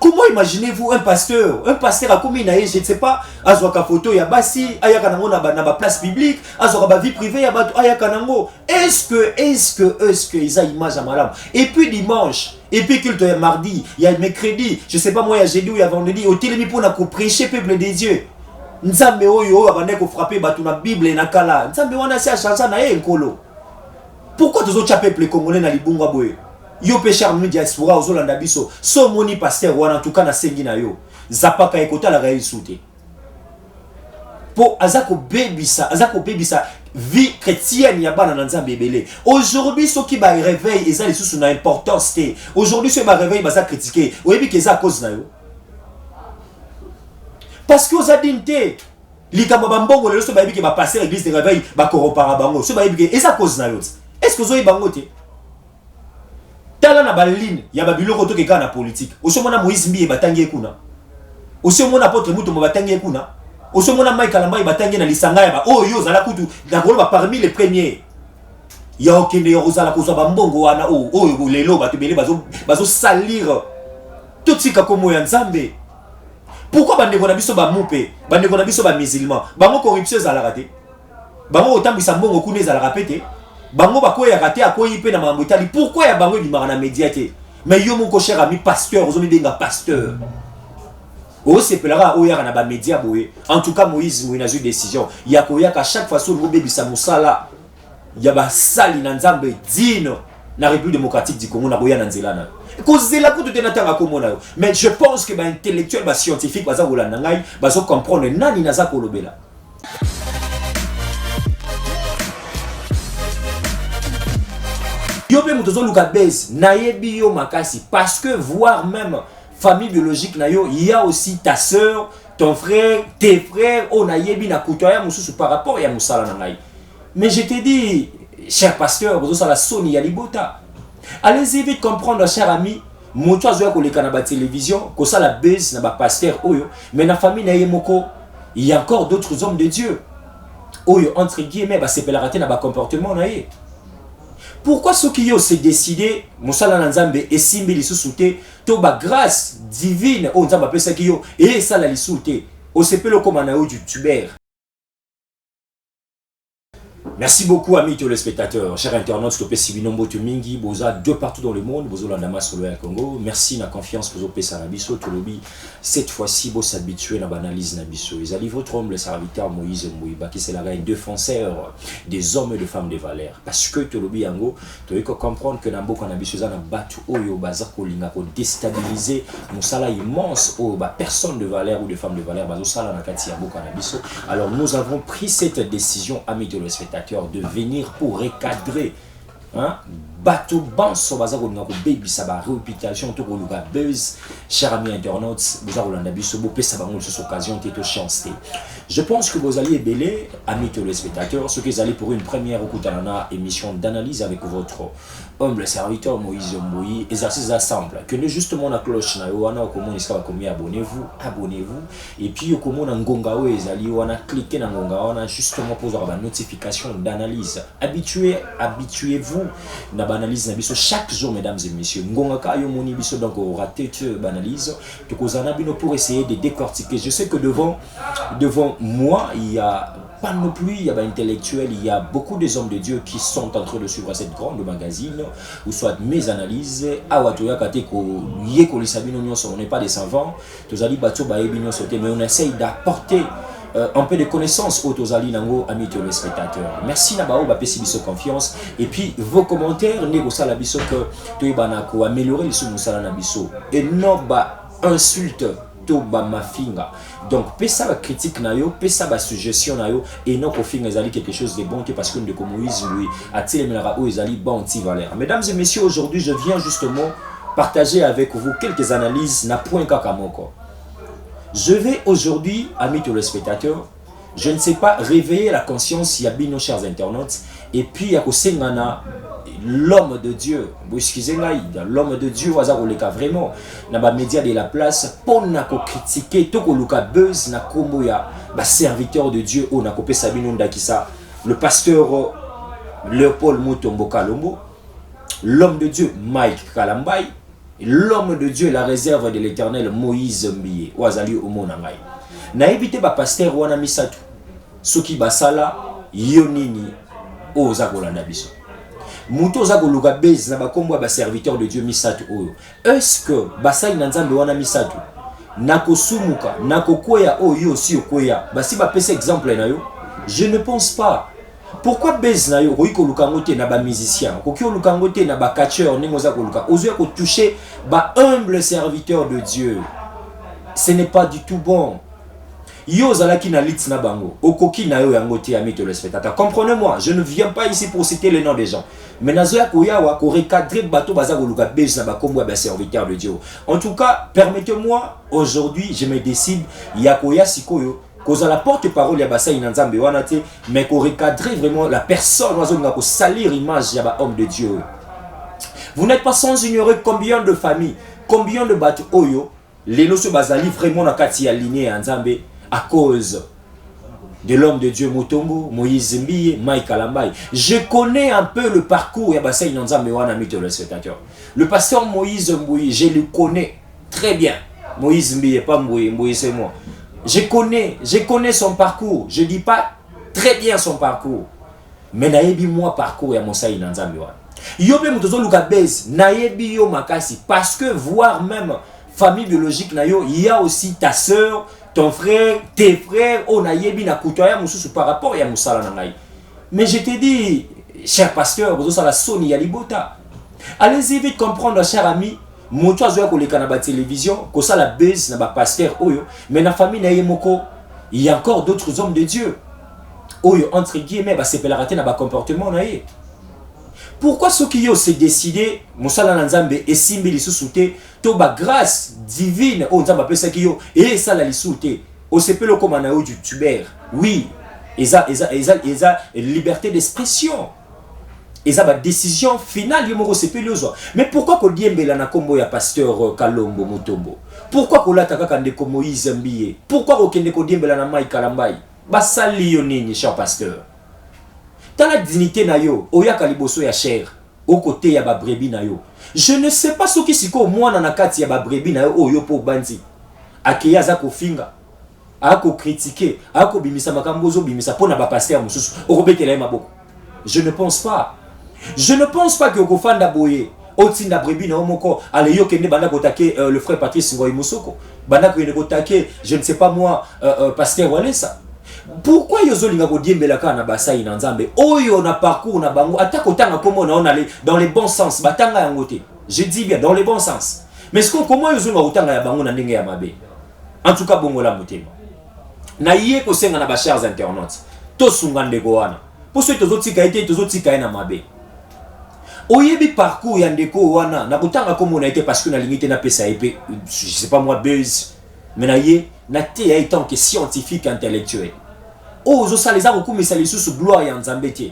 Comment imaginez-vous un pasteur a commis je ne sais pas, azwaka photo ya basi, ayaka nango na ba place publique, azwaka ba vie privée ya ba ayaka nango. Est-ce que ils a image à madame? Et puis dimanche, et puis culte ya mardi, il y a mercredi, je sais pas moi, il y a jeudi ou il y a vendredi, au télémi pour na prêcher peuple des dieux. Nzambe oyo abande ko frapper batu na Bible na kala. Nzambe wana si a chansa na nkolo. Pourquoi tous autres peuple congolais na libunga boye? Yo pécheur mu diaspora ozolanda biso so moni pasteur wana en tout cas na sengi na yo zapaka ekota la réussite po azako bebisa vie chrétienne ya bana na nzambe ebele. Aujourd'hui ceux qui ba réveil eza lisusu na importance te. Aujourd'hui ceux ba réveil baza critiquer oyebi ke za cause na yo parce que aux adinté likambo bambongo lelo so ba yebi ke ba passer l'église de réveil ba corrompara bango so ba yebi ke eza cause na yo. Est-ce que ozoyi bango te? Tala na baline ya babiloko to keka na politique. Osomona Moïse Mbiye batangi ekuna. Osomona Apotre Mutombo batangi ekuna. Osomona Mike Kalamba batangi na lisanga ya ba oyo zala kutu na koloba parmi les premiers. Ya okende yo zala kozwa bambongo wana oyo lelo bato bele bazo salir tout sika komo ya Nzambe. Pourquoi bandeko na biso ba mupe, bandeko na biso ba musulman, bango corruption zala raté. Bango otambisa mbongo kuna zala rapete. Bango bako ya raté akoyi pe na mambo itali. Pourquoi ya bango bimara na médiaté? Mais yo mon cher ami pasteur, ozomi benga pasteur. O sepelara o ya na ba média boye. En tout cas Moïse Mouina a eu décision. Ya koya ka chaque fois sur le bebisa musala. Ya ba sali na Nzambe dino na République démocratique du Congo na boya na nzela na. Kozela ko tout na tanga komona yo. Mais je pense que ba intellectuel ba scientifique baza kolanda ngai bazo comprendre nani naza kolobela. Yo pe mutozo luka base na yebi yo makasi parce que voire même famille biologique na yo, il y a aussi ta sœur, ton frère, tes frères, on a yebi na kutoya mususu par rapport ya musala na ngai. Mais je te dis, cher pasteur, vous la soni ya libota. Allez-y vite comprendre, cher ami, moto azoya koleka na ba télévision, ko ça la base na ba pasteur oyo, mais na famille na yemoko, il y a encore d'autres hommes de Dieu. Oyo entre guillemets ba séparation na ba comportement na ye. Pourquoi ceux qui ont décidé, Moussala Nzambe et Simbi Lissoute, to ba grâce divine, au Nzamba Pesa Kiyo, et ça la Lissoute, au CPLO comme un youtubeur. Merci beaucoup, amis téléspectateurs, chers internautes, Topé Sibinombo Tumingi, Boza, deux partout dans le monde, Bozo Landama sur le Congo. Merci, la confiance que vous avez à Nabiso, Tolobi. Cette fois-ci, vous s'habituez à l'analyse Nabiso. Ils allaient votre homme, le serviteur Moïse Mouiba, qui c'est la reine défenseur des hommes et des femmes de valeur. Parce que Tolobi Yango, tu dois comprendre que Nambo Kanabiso, a battu Oyo, Bazar Kolinga, pour déstabiliser mon salaire immense, aux personnes de valeur ou de femmes de valeur, Bazo Sala Nakati Yango Kanabiso. Alors, nous avons pris cette décision, amis téléspectateurs, de venir pour recadrer bateau banso baza ko ngako baby ça ba réputation to ko luka buzz cher ami internautes baza ko landa biso bo pesa bango sur occasion te chance. Je pense que vous allez belé amis téléspectateurs ceux qui allaient pour une première Okutanana émission d'analyse avec votre humble serviteur Moïse Mboui exercice simple que ne justement la cloche na yo wana ko moni ska ko mi abonnez-vous et puis ko mona ngonga o ezali wana cliquez na ngonga wana justement pour avoir la notification d'analyse. Habituez-vous na analyse na biso chaque jour mesdames et messieurs ngonga ka yo moni biso donc raté analyse to kozana bino pour essayer de décortiquer. Je sais que devant moi il y a pas non plus il y a pas intellectuels, il y a beaucoup des hommes de Dieu qui sont en train de suivre cette grande magazine ou soit mes analyses awatoya kate ko yeko lisabino nyonso. On n'est pas des savants tozali bato ba ebino sauté mais on essaye d'apporter un peu de connaissances aux Tozali Nango, amis téléspectateurs. Merci Nabao, Bapesi Biso confiance. Et puis vos commentaires, négocia la biso que tu banako améliorer le sous-moussala Nabiso. Et non, insulte, to ma finga. Donc, pesa la critique nayo, pesa la suggestion nayo, et non, au fin, ils quelque chose de bon, parce que de comme Moïse, lui, a Téléménara, ils allaient bon, valeur. Mesdames et messieurs, aujourd'hui, je viens justement partager avec vous quelques analyses, na point kakamoko. Je vais aujourd'hui, amis téléspectateurs, je ne sais pas, réveiller la conscience, il y a bien nos chers internautes, et puis il y a l'homme de Dieu, vous excusez-moi, l'homme de Dieu, vraiment, dans les médias de la place, pour nous critiquer, tout le buzz, na komo ya serviteur de Dieu, on a coupé Sabino Ndakisa, le pasteur Léopold Mutombo Kalombo, l'homme de Dieu Mike Kalambay, l'homme de Dieu, la réserve de l'Éternel, Moïse Mbiye, Ouazali Omonangai. Na évité ba pasteur wana misatu. Soki basala yonini oza kolanda biso. Muto za koluka base na bakombo ba serviteur de Dieu misatu oyo. Est-ce que basai na nzambe wana misatu nakosumuka nakokoya oyo si okoya basi ba pese exemple na yo? Je ne pense pas. Pourquoi base na yo koyi koluka ngote na ba musicien, koki koluka ngote na ba catcheur ningo za koluka ozo ko toucher ba humble serviteur de Dieu? Ce n'est pas du tout bon. Yo zalaki na lit na bango okoki na yo yango te ami téléspectateurs. Comprenez-moi, je ne viens pas ici pour citer les noms des gens, mais nazoya koyawa ko recadrer bateau baza koluka base na ba kombo ba serviteur de Dieu. En tout cas, permettez-moi aujourd'hui, je me décide ya koya sikoyo koza la porte-parole ya basa inanzambe wana te, mais ko recadrer vraiment la personne ozo nga ko salir image ya ba homme de Dieu. Vous n'êtes pas sans ignorer combien de familles, combien de bateaux oyo les notions bazali vraiment na kati ya lignée ya nzambe à cause de l'homme de Dieu Mutombo, Moïse Mbiye, Mike Kalambai. Je connais un peu le parcours ya basa inanzambe wana mi téléspectateurs. Le pasteur Moïse Mbiye, je le connais très bien. Moïse Mbiye, pas Mbiye, Mbiye c'est moi. Je connais son parcours. Je dis pas très bien son parcours, mais naebi moi parcours ya Moussa inanzambe wana. Yo pe mutozo luka base, naebi yo makasi parce que voire même famille biologique na yo, il y a aussi ta sœur, ton frère, tes frères, on a yebi na kutoya mususu par rapport ya musala na ngai. Mais je te dis, cher pasteur, vous avez la Sony Yalibota. Allez-y vite comprendre, cher ami. Moto azoya koleka na ba télévision, ko ça la base na ba pasteur oyo, mais na famille na yemoko, il y a encore d'autres hommes de Dieu. Oyo entre guillemets ba sepelarate na ba comportement na ye. Pourquoi ceux qui ont se décidé, musala na nzambe esimbi lisusu te, to ba grâce divine o nzamba pesa ki yo et ça la lisusu te. O sepelo comme na yo du tuber. Oui, eza liberté d'expression. Eza ba décision finale yomoko sepelo zo. Mais pourquoi ko diembela na kombo ya pasteur Kalombo Mutombo? Pourquoi ko lata kaka ndeko Moïse Mbiye? Pourquoi ko kende ko diembela na Mike Kalambai? Basali yo nini, cher pasteur? Dans la dignité na yo, oya kaliboso ya cher, au côté ya ba brebi na yo. Je ne sais pas ce qui siko mwana na kati ya ba brebi na yo oyo po bandi. Akeya za ko finga, ako critiquer, ako bimisa makambozo bimisa pona ba pasteur mususu, okobetela maboko. Je ne pense pas. Je ne pense pas que okofanda boye, otinda brebi na omoko, ale yo kende banda kotake le frère Patrice Ngoyi Musoko. Banda kende kotake, je ne sais pas moi, pasteur Walesa. Pourquoi yozolinga ko diembelaka na basai na nzambe oyo na parcours na bango atako tanga komo na on aller dans les bons sens batanga yango te. Je dis bien dans les bons sens. Mais ce qu'on comment yozolinga utanga ya bango na ndenge ya mabe. En tout cas bongola motema. Na yé ko senga na ba chers internautes. To sunga ndeko wana. Pour ceux tozotika été tozotika na mabe. Oyebi parcours ya ndeko wana na kutanga komo na été parce que na limite na pesa épée je sais pas moi buzz. Mais na yé na te ya étant que scientifique intellectuel. Oh, ça les a rekumisa lisusu gloire ya nzambe te.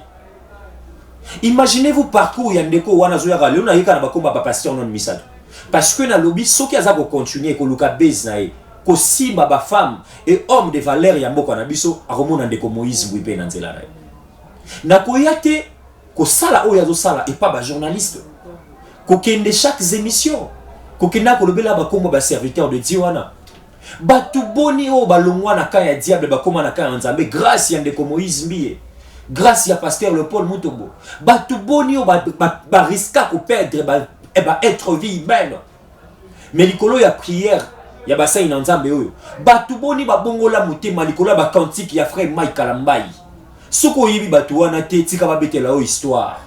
Imaginez-vous parcours ya ndeko wana zo ya galeo na yeka na bakomba ba pasteur non misado. Parce que na lobby soki aza ko continuer ko luka base na ye, ko simba ba femme et homme de valeur ya mboka na biso akomona ndeko Moïse Mbiye na nzela na ye. Na koyate ko sala oyo azo sala et pas ba journaliste. Ko kende chaque émission, ko kenda ko lobela ba komba ba serviteur de Dieu wana. Batu boni o balongwa na ka ya diable bakoma na ka ya nzambe grâce ya ndeko Moïse Mbiye, grâce ya pasteur le Paul Mutombo. Batu boni o ba risque ko perdre être vie humaine. Mais likolo ya prière ya basa ina nzambe oyo. Batu boni ba bongola motema likolo ba cantique ya frère Mike Kalambai. Soko yibi batu wana te tika ba betela o histoire.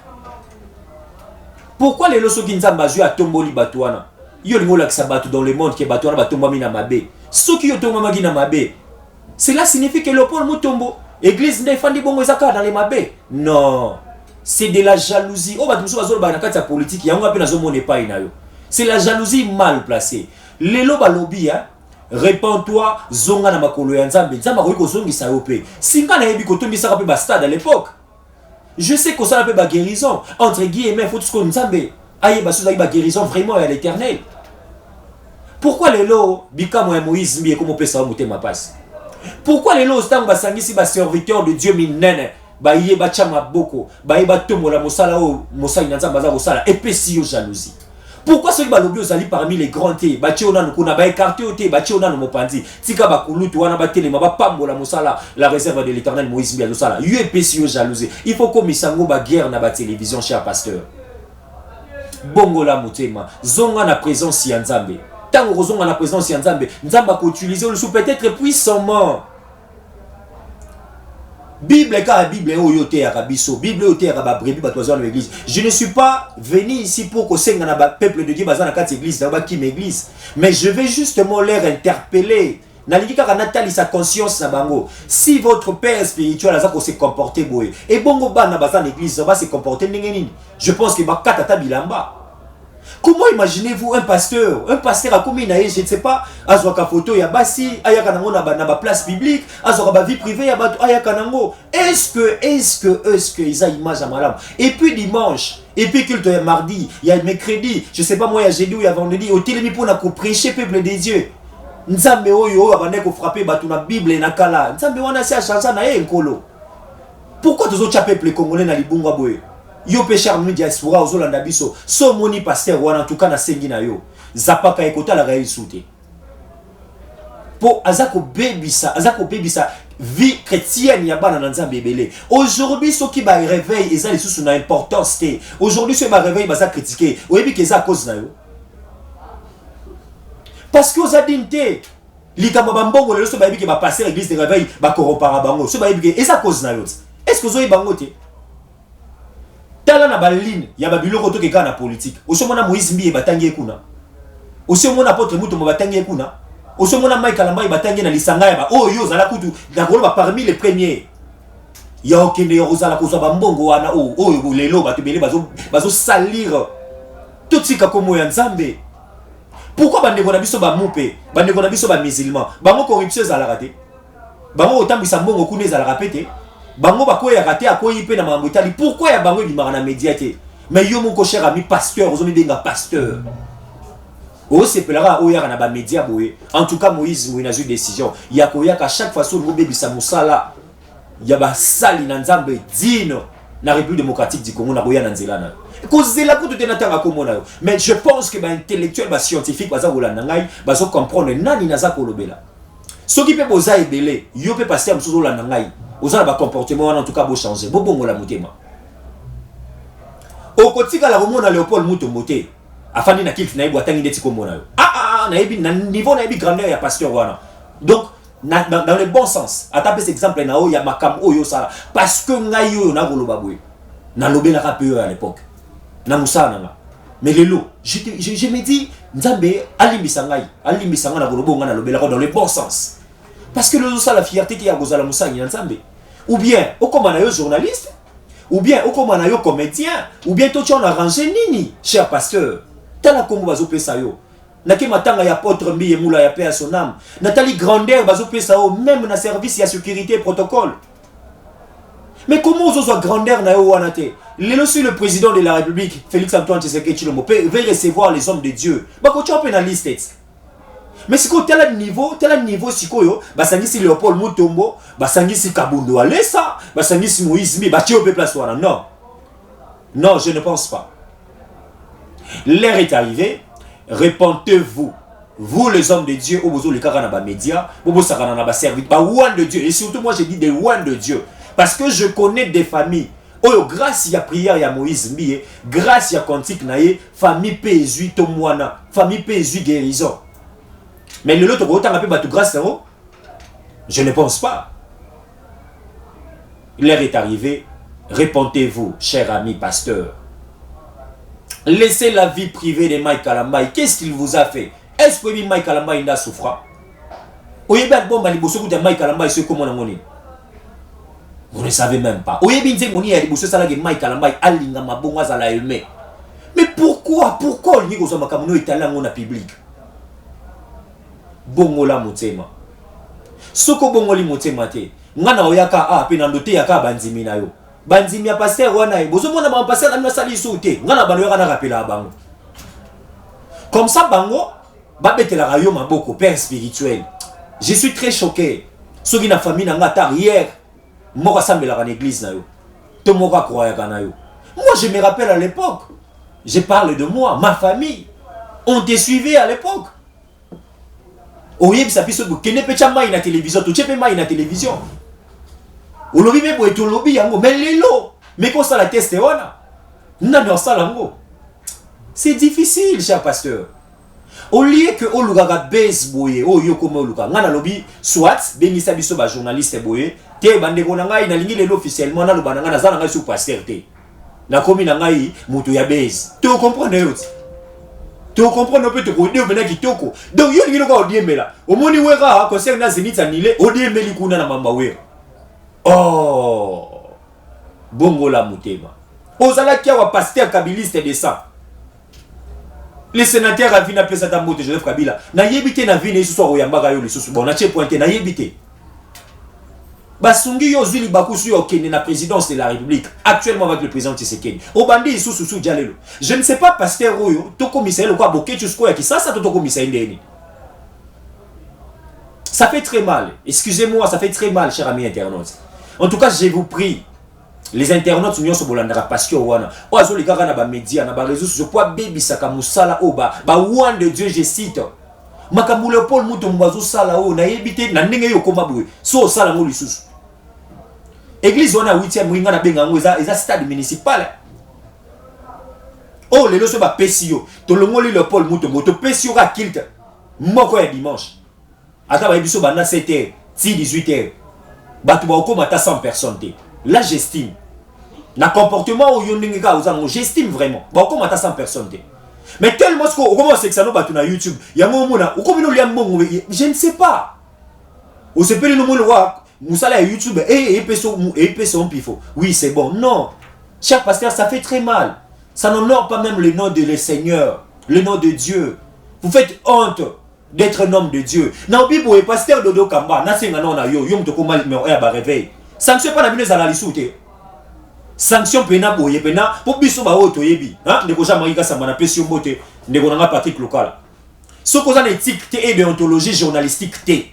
Pourquoi les loso ki nzamba zui atomboli batu wana? Yo lingo la batu dans le monde ke batu wana batomba mina mabe. Ceux qui ont magi na mabe, cela signifie que le Paul Mutombo, église ndefandi bongo ezaka dans les mabe. Non, c'est de la jalousie. Oh batu muso bazolo ba na kati ya politique, yango ape nazo mone pa ina yo. C'est la jalousie mal placée. Lelo ba lobby hein, répands-toi zonga na makolo ya nzambe. Nzamba ko kozongisa yo pe. Singa na yebi ko tombisa pe ba stade à l'époque. Je sais que ça a peu ba guérison entre guillemets, faut tout ce qu'on nzambe. Aye ba souza ba guérison vraiment à l'Éternel. Pourquoi les lots bikamo ya Moïse Mbiye comme pesa motema passe? Pourquoi les lots stang basangisi ba serviteur de Dieu minene ba yé ba chama boko ba yé ba tomola mosala o mosala nzamba za kosala epesi yo jalousie? Pourquoi ceux qui balobi osali parmi les grands té bachi ona nukuna ba écarté au té bachi ona no mopandi tika ba kulutu wana ba telema ba pambola mosala la réserve de l'Éternel Moïse Mbia sala yo epesi yo jalousie il faut que misango ba guerre na ba télévision cher pasteur bongo la motema zonga na présence ya Nzambe tango zonga na présence ya Nzambe Nzamba ko utiliser le sous peut-être puissamment Bible ka Bible oyote ya kabiso Bible oyote ya ba brebis ba toison dans l'église. Je ne suis pas venu ici pour que senga na ba peuple de Dieu bazana kat église na ba ki église, mais je vais justement leur interpeller. Nalingi kaka natali sa conscience na bango. Si votre père spirituel a ko se comporter boye et bongo bana bazana église va se comporter ndenge nini? Je pense que ba katata bilamba. Comment imaginez-vous un pasteur a commis naïe, je ne sais pas, azwaka photo ya basi, ayaka nango na ba place publique, azwaka ba vie privée ya ba ayaka nango. Est-ce que ils a image à malam? Et puis dimanche, et puis culte ya mardi, il y a mercredi, je sais pas moi ya jeudi ou ya vendredi, au télémi pour na ko prêcher peuple des dieux. Nzambe oyo abane ko frapper batu na Bible na kala. Nzambe wana si a chansa na ye nkolo. Pourquoi tous autres peuple congolais na libunga boye? Yo péché armé diaspora aux Olanda biso so moni pasteur wana en tout cas na sengi na yo zapaka ekota la gaï souté po azako bebisa vie chrétienne ya bana na Nzambe belé. Aujourd'hui ceux qui ba réveil eza les sous na importance té aujourd'hui ceux ba réveil baza critiquer oyebi que eza cause na yo parce que oza dinte likamba bambongo le so ba yebi que ba passer l'église de réveil ba corrompara bango so ba yebi que eza cause na yo. Est-ce que ozo bango té tala na baline ya babiloko to keka na politique osomona Moïse Mbie batangi kuna osomona Apôtre Mutombo batangi kuna osomona Mike Kalamba batangi na lisanga ya ba oyo zala kutu na koloba parmi les premiers ya okende ya ozala kozwa bambongo wana oyo lelo batebele bazo salir tout tika komo ya Nzambe. Pourquoi bandeko na biso ba mupe bandeko na biso ba musulman bango corruption za la raté bango otambisa mbongo kuna za la rapete bango bako ya raté akoyi pe na mamutali. Pourquoi ya bango bimara na médiaté? Mais yo mon cher ami pasteur ozomi benga pasteur o se pelara o ya na ba média boye. En tout cas Moïse Mbie na eu décision ya koya ka chaque fois so bebisa musala ya ba sali na Nzambe dino na République démocratique du Congo na boya na nzela na kozela ko tutena tanga komona yo. Mais je pense que ba intellectuel ba scientifique baza kolanda ngai bazo comprendre nani naza kolobela soki pe boza ebele yo pe pasteur mususu olanda ngai oza ba comportement wana en tout cas bo changer bo bongo la motema okotika la komona Léopold Mutombo te afandi na kilf na yebo atangi ndeti komona yo na yebi na niveau na yebi grandeur ya pasteur wana. Donc dans le bon sens atape cet exemple na o ya makam oyo sala parce que ngai yo na koloba boye na lobela ka peu à l'époque na musana nga. Mais lelo je me dis Nzambe alimbisa ngai na kolobonga na lobela dans le bon sens parce que le ça la fierté qui a gozala musangi na Nzambe. Ou bien au comme na yo journaliste ou bien au comme na yo comédien ou bien toi tu en arrangé nini cher pasteur tala comme bazo pesa yo naki matanga ya Apôtre Mbie Moula ya paix à son âme Nathalie grandeur bazo pesa yo même na service ya sécurité et protocole. Mais comment ozo grandeur na yo wana te lelo sur le président de la République Félix Antoine Tshisekedi Tshilombo veut recevoir les hommes de Dieu bako tu en liste. Mais si ko tel niveau sikoyo basangisi Léopold Mutombo basangisi Kabundo Alessa basangisi Moïse Mbie batie au place wana. Non, je ne pense pas. L'heure est arrivée. Répentez-vous, vous les hommes de Dieu, au besoin les carana médias, au besoin carana service, bah ouan de Dieu. Et surtout moi j'ai dit des ouan de Dieu, parce que je connais des familles. Oh grâce à Prière ya Moïse Mbie, grâce à Cantique naie, famille PSU Tomwana, famille PSU guérison. Mais le l'autre autant appelé batu grâce à vous, je ne pense pas. L'heure est arrivée. Répentez-vous, cher ami pasteur. Laissez la vie privée de Mike Kalamba. Qu'est-ce qu'il vous a fait? Est-ce que Mike Kalamba il a souffert? Oyebi bon baliboso de Mike Kalamba et ce comment on a. Vous ne savez même pas. Oyebi nze moni ya liboso sala ke Mike Kalamba alinga mabonga za la aimé. Mais pourquoi on dit que makamuno italango na public? Bongo la motema. Soko bongo li motema te. Ngana oyaka pe na ndote yaka banzimi na yo. Banzimi ya pasteur wana bozo mona ba pasteur na sali souté ngana bano yana rappela bango comme ça bango ba betela rayo maboko père spirituel. Je suis très choqué soki na famille na ngata hier moko sambela na église na yo to moko croya kana yo. Moi je me rappelle à l'époque, je parle de moi, ma famille On te suivait à l'époque. Oyeb sapiso kene pecha mai na télévision, tu chepe mai na télévision. Au lobby me boy to lobby yango mais lelo. Mais qu'on ça la teste wana. Nani osalango. C'est difficile, cher pasteur. Au lieu que o lugaga base boye, o yo comme luga ngana lobby soit bengisa biso ba journaliste boye, te bande ko ngai na lingi lelo officiellement na lobana ngana za ngai sous pasteur te. Na komi na ngai mutu ya base. Tu comprends yo? Tu comprends un peu te kodé mena kitoko. Donc yo lingi ko odiemela. Omoni weka concert na Zenith anile, odiemeli kuna na mamba we. Oh. Bongo la mutema. Ozala kia wa pasteur kabiliste de ça. Les sénateurs a vu na pesa tambo de Joseph Kabila. Na yebite na vie ne so oyambaka yo lisusu. Bon na che pointé na yebite. Basungi yo zuli bakusu yo kene na présidence de la République actuellement avec le président Tshisekedi. Obandi isusu dialelo. Je ne sais pas pasteur oyo to commissaire quoi boké tusko ya kisasa to commissaire ndeni. Ça fait très mal. Excusez-moi, ça fait très mal chers amis internautes. En tout cas, je vous prie les internautes nous sommes bolandara parce que wana oazo les gars na ba médias na ba réseaux sociaux pour baby saka musala oba ba wan de Dieu je cite makamule Paul muto mbazo sala o na yebite na ndenge yo koma bwe so sala ngo lisusu église wana 8e mwinga na benga ngo eza stade municipal oh lelo so ba pesio to longoli le Paul muto moto pesio ka kilte moko ya dimanche ata ba biso banda 7h si 18h batu ba okoma ta 100 personnes te. Là, j'estime. Na comportement où j'estime vraiment. Bon, comment t'as 100 personnes. Mais tellement ce qu'on commence que ça nous bat sur YouTube. Il y a un moment où comment nous lions je ne sais pas. On se peut le nom le roi. Moussala YouTube et son pifo. Oui, c'est bon. Non. Cher pasteur, ça fait très mal. Ça n'honore pas même le nom de le Seigneur, le nom de Dieu. Vous faites honte d'être un homme de Dieu. Non, Bibo et pasteur Dodo Kamba, na senga na yo, yom to koma me ba réveil. Sanction pas na bino za la lisute. Sanction pena boye pena pour biso ba oto yebi. Hein, ndeko ja marika samba na pesi mbote, ndeko na Patrick Local. Ce qu'on a éthique et déontologie journalistique te.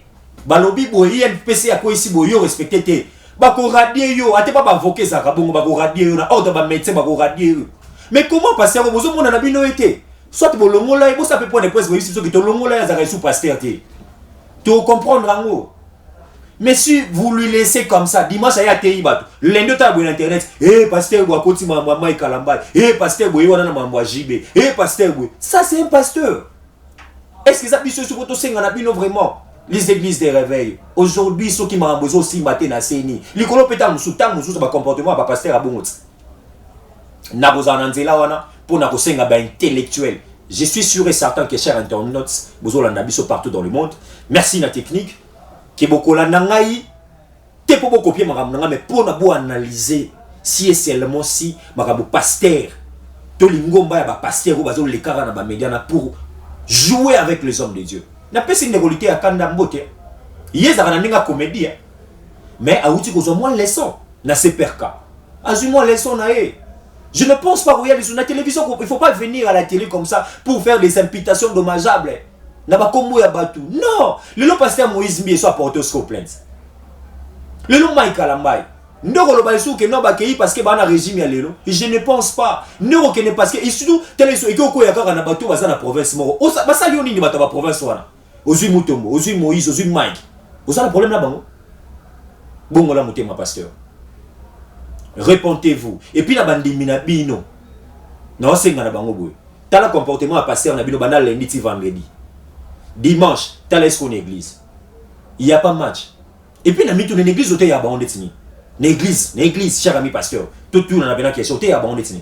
Ba lobi boye INPC a ko ici boyo respecter te. Ba ko radier yo, ate pas ba voker za ka bongo ba ko radier yo na ordre ba médecin ba ko radier yo. Mais comment passer ko bozo mona na bino été? Soit bolongola et bo ça peut point de presse ici so ki to longola ya za ka sous pasteur te. Tu comprendre ngo? Mais si vous lui laissez comme ça, dimanche, il y a TI Batou. Lundi, tu as internet. Eh, pasteur, vous avez un Kalamba. Eh, pasteur, vous avez un JB. Eh, pasteur, ça c'est un pasteur. Est-ce que ça peut se faire vraiment? Les églises de réveil. Aujourd'hui, ceux qui m'ont besoin aussi matin à Séni. Les colons pétants, nous soutenons, nous soutenons, comportement, pas pasteur à bon. N'a besoin d'anzela wana pour n'a besoin d'un intellectuel. Je suis sûr et certain que chers internautes, vous avez un abisso partout dans le monde. Merci la technique. Qui beaucoup la nangai te pour copier makambo mais pour na bo analyser si et seulement si makambo pasteur to lingomba ya ba pasteur bazo le kara na ba média na pour jouer avec les hommes de Dieu na pesi ndegolité ya kanda mbote yeza kana ninga comédie mais a outi ko zo moins leçon na seperka azu moins leçon na e. Je ne pense pas regarder sur la télévision, il faut pas venir à la télé comme ça pour faire des imputations dommageables. Non, le pasteur Moïse Mbié soit porté au plainte. Le nom Mike Alambay. Ndoko lobaïsou que non bakei parce que bana régime ya lelo. Je ne pense pas. Ndoko que ne parce que surtout teleso eko ya kaka na bato baza na province moko. O basa lioni ni bato ba province wana. Ozui Mutombo, ozui Moïse, ozui Mike. Oza le problème là bango. Bongo la mutema pasteur. Répondez-vous. Et puis la bandi minabino. Non, c'est na bango boy. T'as le comportement à pasteur na bino banal lundi ti vendredi. Dimanche, t'as l'escon église. Il n'y a pas de match. Et puis, dans l'église, il y a un détenu. L'église, cher ami pasteur. Tout le monde a une question. Il y a un détenu.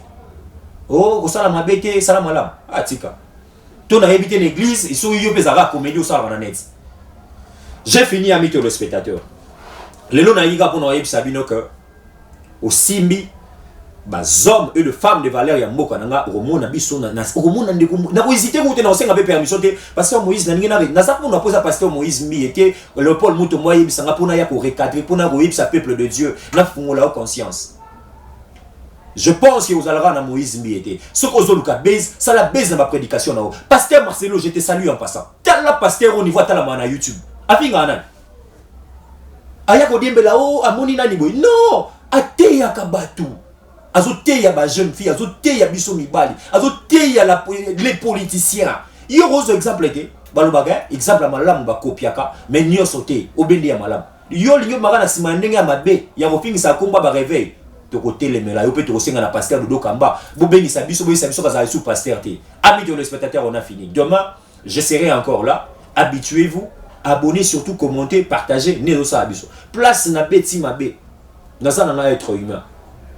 Oh, salam abete, salam alam. Ah, tika. Tout le monde a évité l'église. Ils sont en comédie au salam net. J'ai fini, amis téléspectateurs. Le long a pour nous sabino que au Simbi, les hommes et les femmes de valeur ya mboka nanga romona biso na romona ndeko na ko hésiter ko te na senga pe permission te pasteur Moïse na ngina na za pour na posa pasteur Moïse mi était le Paul Muto moye bisanga pour na ya ko recadrer pour na ko yebisa peuple de Dieu na fungola conscience. Je pense que vous allez na Moïse mi était ce que vous luka base ça la base dans ma prédication na pasteur Marcelo je te salue en passant tel la pasteur au niveau ta la na YouTube afinga na aya ko diembela o amoni nani boy non ate ya kabatu azote ya ba jeune fille, azote ya biso mibali, azote ya les politiciens. Il y a un exemple qui balobaga exemple malamu ba kopiaka mais nyo sauté obendi ya malamu. Yo linyo magana simandenge ya mabe ya bopingi sa komba ba réveil. To côté les mela yo peut to senga na pasteur Dodo Kamba. Bobengi sa biso ka sous pasteur té. Amis de spectateurs, on a fini. Demain, je serai encore là. Habituez-vous, abonnez surtout, commentez, partagez, néo sa abiso. Place na beti mabe. Naza na être humain.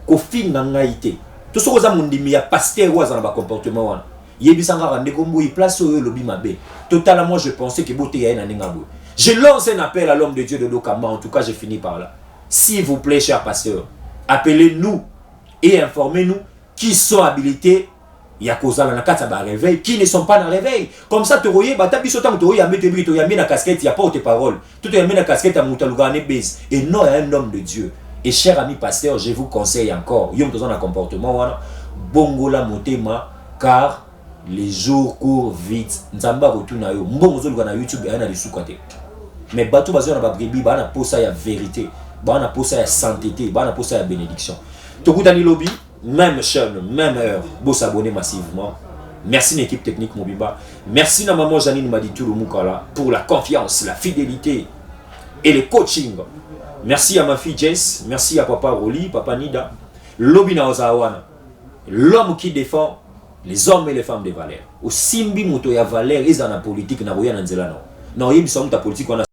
Ko fin na ngaité. Tout ce que mon dimi ya pasteur ou za na comportement wana. Yebisanga rande kombo y place au lobby mabe. Totalement je pensais que boté ya na ngabo. Je lance un appel à l'homme de Dieu de Dodo Kamba. En tout cas, j'ai fini par là. S'il vous plaît, cher pasteur, appelez-nous et informez-nous qui sont habilités. Il y a cause na kata ba réveil qui ne sont pas dans réveil. Comme ça tu royer ba tabiso tam to ya mete brito ya na casquette, il y a pas tes paroles. Tout ya na casquette à mutalugane base et non un homme de Dieu. Et cher ami pasteur, je vous conseille encore, yom tozana comportement wana bongola motema car les jours courent vite. Nzamba retourna yo. Mbongo zo na YouTube ya na lisukate. Mais bato bazo na ba bribi ba na posa ya vérité, ba na posa ya sainteté, ba na posa ya bénédiction. Tokutani lobby même chaîne, même heure, vous s'abonner massivement. Merci l'équipe technique Mobimba. Merci na maman Janine Maditou Mukala pour la confiance, la fidélité et le coaching. Merci à ma fille Jess, merci à papa Roli, papa Nida. Lobby na Ozawana, l'homme qui défend les hommes et les femmes de valeur. Au simbi moto ya valeur, ils en a politique na roya na nzela non. Non, il y a ta politique on a